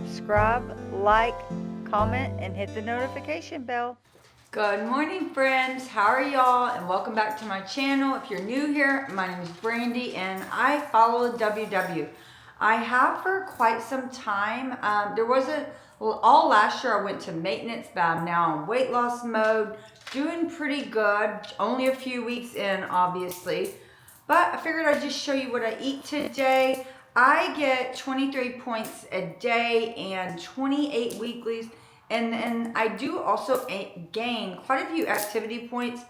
subscribe, like, comment, and hit the notification bell. Good morning, friends. How are y'all? And welcome back to my channel. If you're new here, my name is Brandy and I follow WW. I have for quite some time. All last year I went to maintenance, but I'm now in weight loss mode, doing pretty good. Only a few weeks in, obviously. But I figured I'd just show you what I eat today. I get 23 points a day and 28 weeklies. And I do also gain quite a few activity points,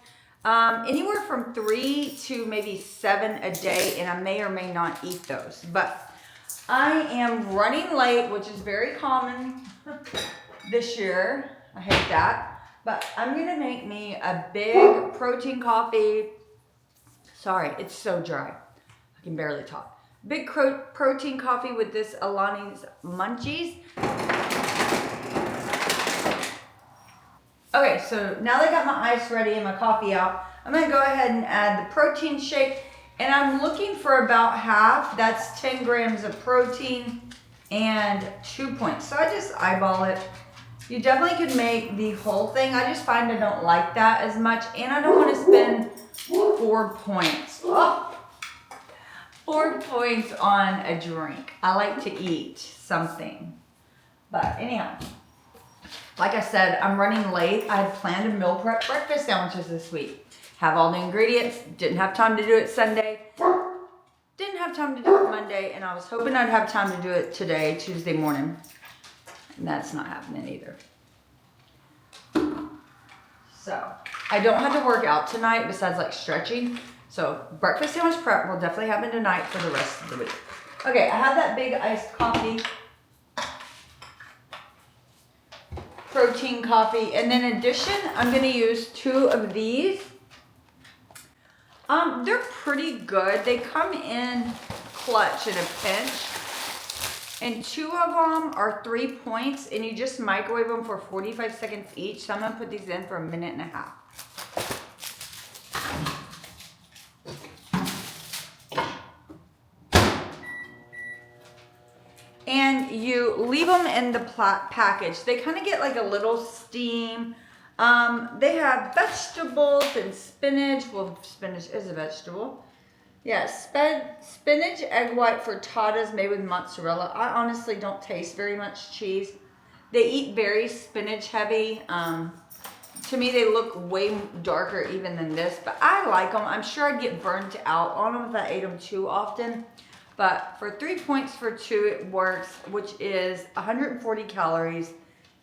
anywhere from 3 to maybe 7 a day, and I may or may not eat those. But I am running late, which is very common this year. I hate that. But I'm going to make me a big protein coffee. Sorry, it's so dry. I can barely talk. Big protein coffee with this Alani's Munchies. Okay, so now that I got my ice ready and my coffee out, I'm going to go ahead and add the protein shake. And I'm looking for about half. That's 10 grams of protein and 2 points. So I just eyeball it. You definitely could make the whole thing. I just find I don't like that as much. And I don't want to spend 4 points. Oh, 4 points on a drink. I like to eat something. But anyhow. Like I said, I'm running late. I had planned to meal prep breakfast sandwiches this week. Have all the ingredients. Didn't have time to do it Sunday. Didn't have time to do it Monday. And I was hoping I'd have time to do it today, Tuesday morning. And that's not happening either. So, I don't have to work out tonight besides like stretching. So, breakfast sandwich prep will definitely happen tonight for the rest of the week. Okay, I have that big iced coffee. Protein coffee, and then in addition I'm going to use 2 of these. They're pretty good. They come in clutch in a pinch, and 2 of them are 3 points, and you just microwave them for 45 seconds each. So I'm going to put these in for 1.5 minutes. And you leave them in the package. They kind of get like a little steam. They have vegetables and spinach. Well, spinach is a vegetable. Yeah, spinach, egg white frittatas made with mozzarella. I honestly don't taste very much cheese. They eat very spinach heavy. To me, they look way darker even than this. But I like them. I'm sure I'd get burnt out on them if I ate them too often. But for 3 points for 2, it works, which is 140 calories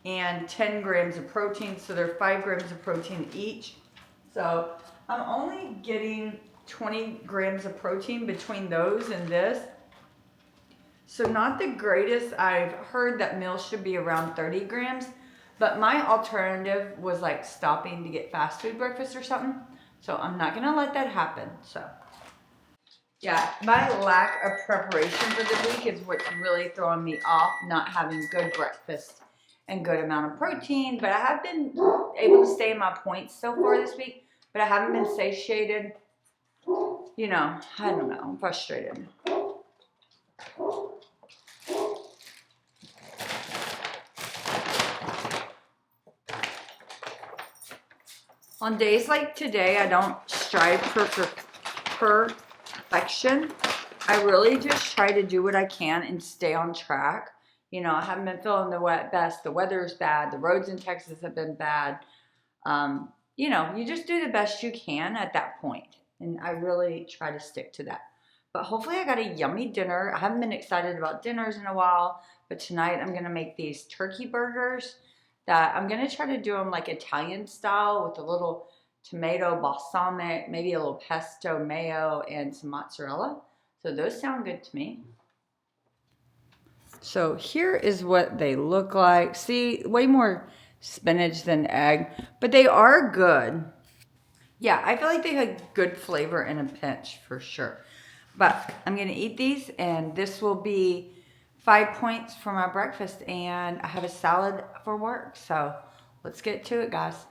and 10 grams of protein. So they're 5 grams of protein each. So I'm only getting 20 grams of protein between those and this. So not the greatest. I've heard that meals should be around 30 grams. But my alternative was like stopping to get fast food breakfast or something. So I'm not going to let that happen. So. Yeah, my lack of preparation for the week is what's really throwing me off, not having good breakfast and good amount of protein. But I have been able to stay in my points so far this week, but I haven't been satiated. You know, I don't know, I'm frustrated. On days like today, I don't strive for perfection. I really just try to do what I can and stay on track. You know, I haven't been feeling the best. The weather's bad. The roads in Texas have been bad. You know, you just do the best you can at that point. And I really try to stick to that. But hopefully I got a yummy dinner. I haven't been excited about dinners in a while. But tonight I'm going to make these turkey burgers that I'm going to try to do them like Italian style with a little tomato balsamic, maybe a little pesto mayo, and some mozzarella. So those sound good to me. So here is what they look like. See, way more spinach than egg, but they are good. Yeah, I feel like they have good flavor in a pinch for sure. But I'm going to eat these, and this will be 5 points for my breakfast, and I have a salad for work. So let's get to it, guys.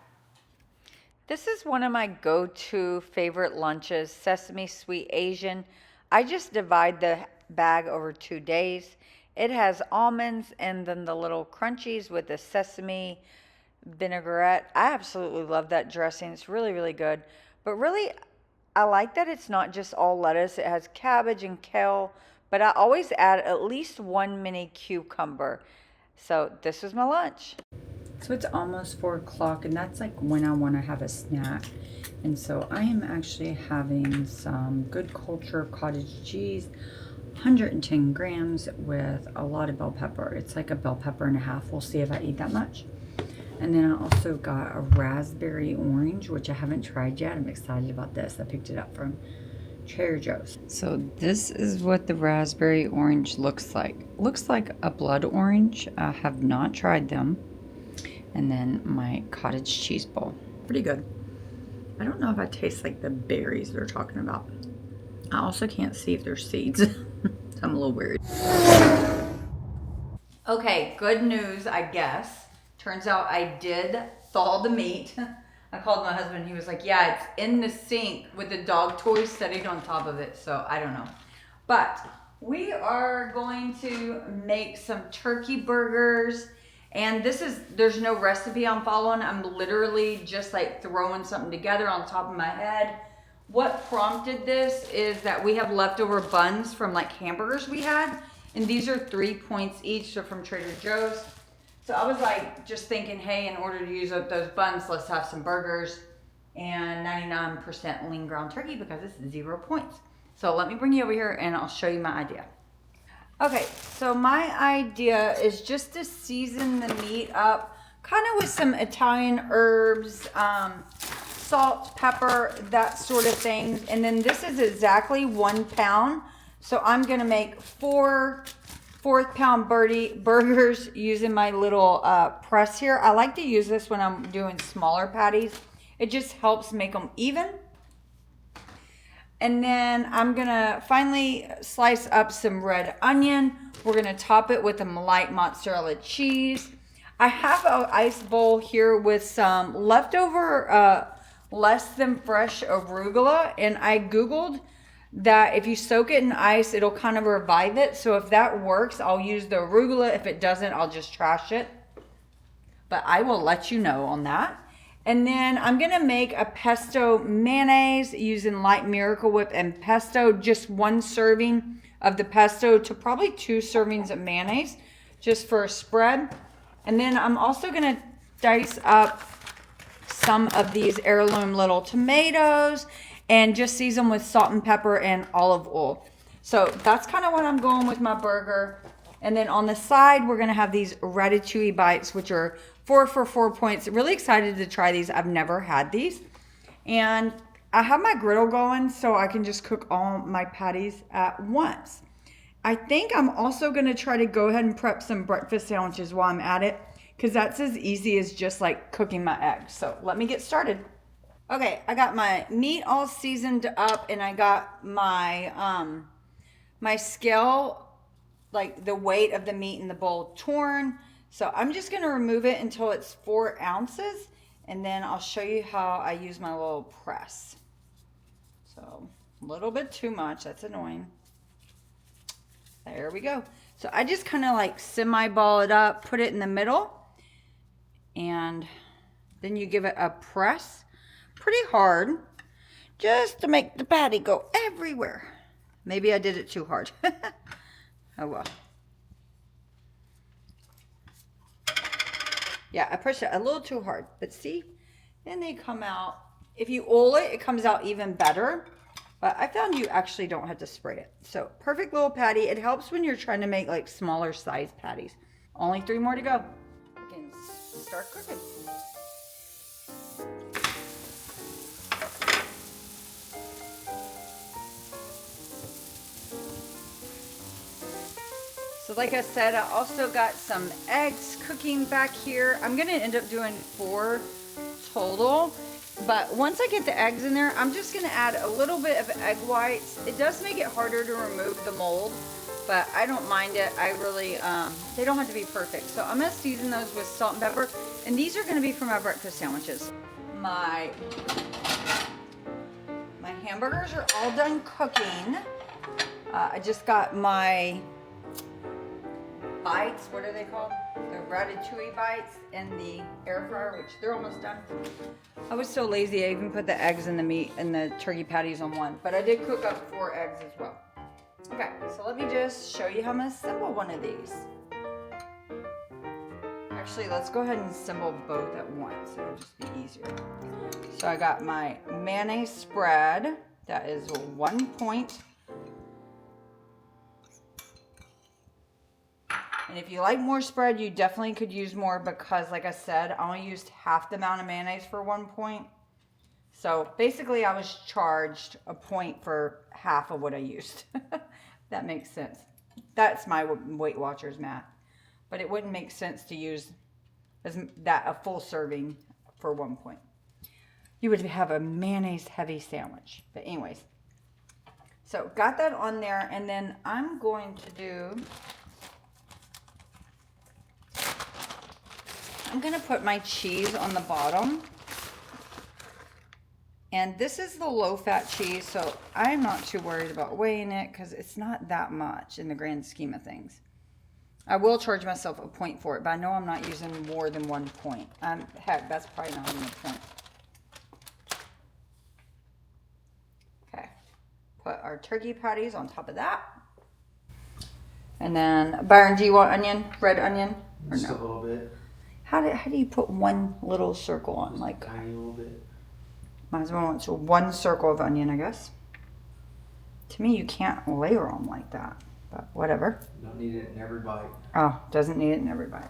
This is one of my go-to favorite lunches, sesame sweet Asian. I just divide the bag over 2 days, It has almonds and then the little crunchies with the sesame vinaigrette. I absolutely love that dressing. It's really, really good. But really, I like that it's not just all lettuce. It has cabbage and kale, but I always add at least one mini cucumber. So this was my lunch. So it's almost 4 o'clock, and that's like when I want to have a snack. And so I am actually having some Good Culture cottage cheese, 110 grams with a lot of bell pepper. It's like a bell pepper and a half. We'll see if I eat that much. And then I also got a raspberry orange, which I haven't tried yet. I'm excited about this. I picked it up from Trader Joe's. So this is what the raspberry orange looks like. Looks like a blood orange. I have not tried them. And then my cottage cheese bowl. Pretty good. I don't know if I taste like the berries they're talking about. I also can't see if there's seeds. So I'm a little worried. Okay, good news, I guess. Turns out I did thaw the meat. I called my husband. He was like, yeah, it's in the sink with the dog toy sitting on top of it. So I don't know. But we are going to make some turkey burgers. And there's no recipe I'm following. I'm literally just like throwing something together on top of my head. What prompted this is that we have leftover buns from like hamburgers we had. And these are 3 points each, so from Trader Joe's. So I was like just thinking, hey, in order to use up those buns, let's have some burgers and 99% lean ground turkey because it's 0 points. So let me bring you over here and I'll show you my idea. Okay, so my idea is just to season the meat up kind of with some Italian herbs, salt, pepper, that sort of thing. And then this is exactly 1 pound. So I'm gonna make 4 4th-pound burgers using my little press here. I like to use this when I'm doing smaller patties. It just helps make them even. And then I'm gonna finally slice up some red onion. We're gonna top it with some light mozzarella cheese. I have an ice bowl here with some leftover less than fresh arugula, and I Googled that if you soak it in ice, it'll kind of revive it. So if that works, I'll use the arugula. If it doesn't, I'll just trash it. But I will let you know on that. And then I'm gonna make a pesto mayonnaise using light Miracle Whip and pesto, just 1 serving of the pesto to probably 2 servings of mayonnaise, just for a spread. And then I'm also gonna dice up some of these heirloom little tomatoes and just season with salt and pepper and olive oil. So that's kind of what I'm going with my burger. And then on the side, we're gonna have these ratatouille bites, which are 4 for 4 points. Really excited to try these. I've never had these. And I have my griddle going so I can just cook all my patties at once. I think I'm also gonna try to go ahead and prep some breakfast sandwiches while I'm at it, because that's as easy as just like cooking my eggs. So let me get started. Okay, I got my meat all seasoned up, and I got my my scale, like the weight of the meat in the bowl, torn. So I'm just gonna remove it until it's 4 ounces, and then I'll show you how I use my little press. So a little bit too much, that's annoying. There we go. So I just kind of like semi-ball it up, put it in the middle, and then you give it a press pretty hard just to make the patty go everywhere. Maybe I did it too hard. Oh well. Yeah, I pushed it a little too hard, but see, then they come out. If you oil it, it comes out even better. But I found you actually don't have to spray it. So perfect little patty. It helps when you're trying to make like smaller size patties. Only 3 more to go. We can start cooking. So like I said, I also got some eggs cooking back here. I'm gonna end up doing 4 total. But once I get the eggs in there, I'm just gonna add a little bit of egg whites. It does make it harder to remove the mold, but I don't mind it. I really, they don't have to be perfect. So I'm gonna season those with salt and pepper. And these are gonna be for my breakfast sandwiches. My hamburgers are all done cooking. I just got my bites, what are they called? The ratatouille bites in the air fryer, which they're almost done. I was so lazy, I even put the eggs and the meat and the turkey patties on one, but I did cook up 4 eggs as well. Okay, so let me just show you how I'm gonna assemble one of these. Actually, let's go ahead and assemble both at once. It'll just be easier. So I got my mayonnaise spread. That is 1 point. And if you like more spread, you definitely could use more because, like I said, I only used half the amount of mayonnaise for 1 point. So basically, I was charged a point for half of what I used. That makes sense. That's my Weight Watchers math. But it wouldn't make sense to use a full serving for 1 point. You would have a mayonnaise heavy sandwich. But anyways, so got that on there, and then I'm going to do, I'm going to put my cheese on the bottom. And this is the low-fat cheese, so I'm not too worried about weighing it because it's not that much in the grand scheme of things. I will charge myself a point for it, but I know I'm not using more than 1 point. Heck, that's probably not even a point. Okay, put our turkey patties on top of that. And then, Byron, do you want onion? Red onion? Or Just no? a little bit. How do you put one little circle on? Just Like, a tiny little bit. might as well want to 1 circle of onion, I guess. To me, you can't layer them like that, but whatever. Don't need it in every bite. Oh, doesn't need it in every bite.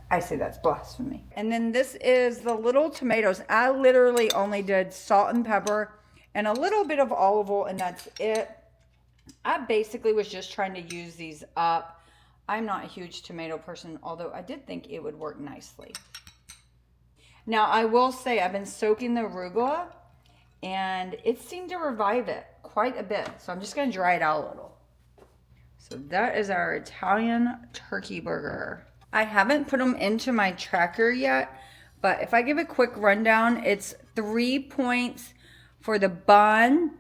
I say that's blasphemy. And then this is the little tomatoes. I literally only did salt and pepper and a little bit of olive oil, and that's it. I basically was just trying to use these up. I'm not a huge tomato person, although I did think it would work nicely. Now, I will say I've been soaking the arugula, and it seemed to revive it quite a bit. So I'm just going to dry it out a little. So that is our Italian turkey burger. I haven't put them into my tracker yet, but if I give a quick rundown, it's 3 points for the bun,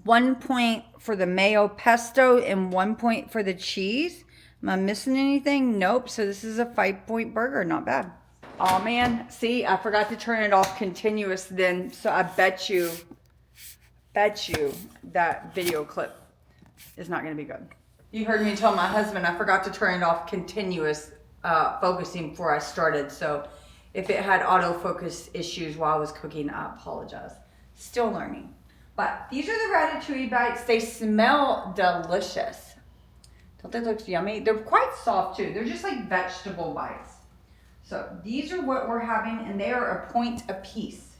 1 point for the mayo pesto, and 1 point for the cheese. Am I missing anything? Nope. So this is a 5-point burger. Not bad. Oh man, see, I forgot to turn it off continuous then, so I bet you that video clip is not going to be good. You heard me tell my husband I forgot to turn it off continuous focusing before I started, so if it had autofocus issues while I was cooking, I apologize. Still learning. But these are the ratatouille bites. They smell delicious. Don't they look yummy? They're quite soft too. They're just like vegetable bites. So these are what we're having, and they are a point a piece.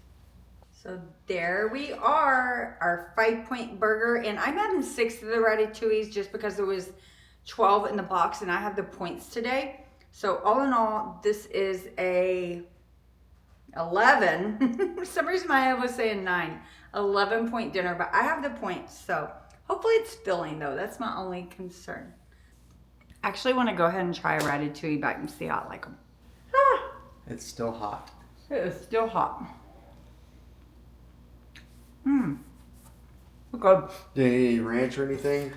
So there we are, our 5-point burger. And I'm having 6 of the ratatouilles just because there was 12 in the box, and I have the points today. So all in all, this is a 11. For some reason my head was saying 9. 11-point dinner, but I have the points. So hopefully it's filling though. That's my only concern. I actually want to go ahead and try a ratatouille bite and see how I like them. It's still hot. It is still hot. Mmm. Good. Any ranch or anything?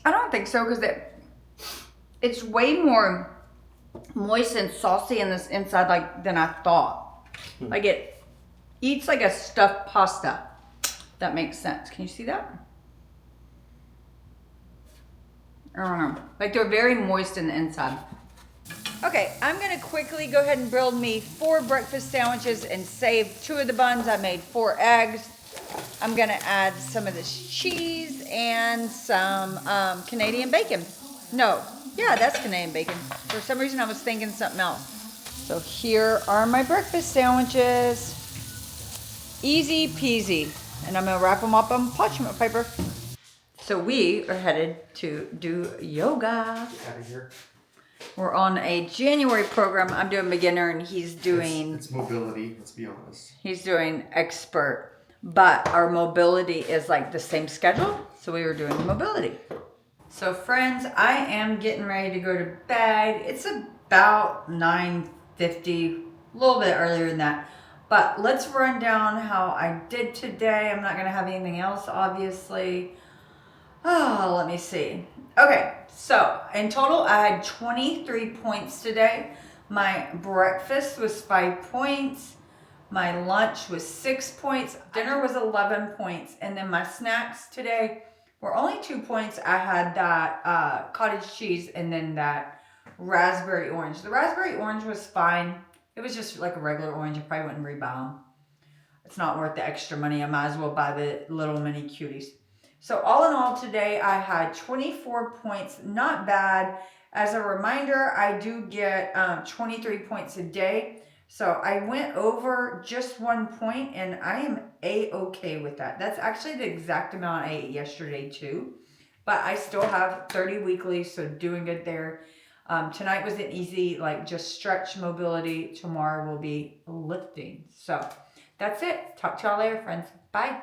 I don't think so because it's way more moist and saucy in this inside than I thought. Like it eats like a stuffed pasta. That makes sense. Can you see that? I don't know. Like they're very moist in the inside. Okay, I'm gonna quickly go ahead and build me 4 breakfast sandwiches and save 2 of the buns. I made 4 eggs. I'm gonna add some of this cheese and some Canadian bacon. No, yeah, that's Canadian bacon. For some reason I was thinking something else. So here are my breakfast sandwiches. Easy peasy. And I'm gonna wrap them up on parchment paper. So we are headed to do yoga. Get out of here. We're on a January program. I'm doing beginner and he's doing... It's mobility, let's be honest. He's doing expert. But our mobility is like the same schedule. So we were doing mobility. So friends, I am getting ready to go to bed. It's about 9:50, a little bit earlier than that. But let's run down how I did today. I'm not gonna have anything else, obviously. Oh, let me see. Okay, so in total, I had 23 points today. My breakfast was 5 points. My lunch was 6 points. Dinner was 11 points. And then my snacks today were only 2 points. I had that cottage cheese and then that raspberry orange. The raspberry orange was fine. It was just like a regular orange. I probably wouldn't rebuy them. It's not worth the extra money. I might as well buy the little mini cuties. So all in all today, I had 24 points. Not bad. As a reminder, I do get 23 points a day. So I went over just 1 point and I am A-okay with that. That's actually the exact amount I ate yesterday too. But I still have 30 weekly, so doing good there. Tonight was an easy, like just stretch mobility. Tomorrow will be lifting. So that's it. Talk to y'all later, friends. Bye.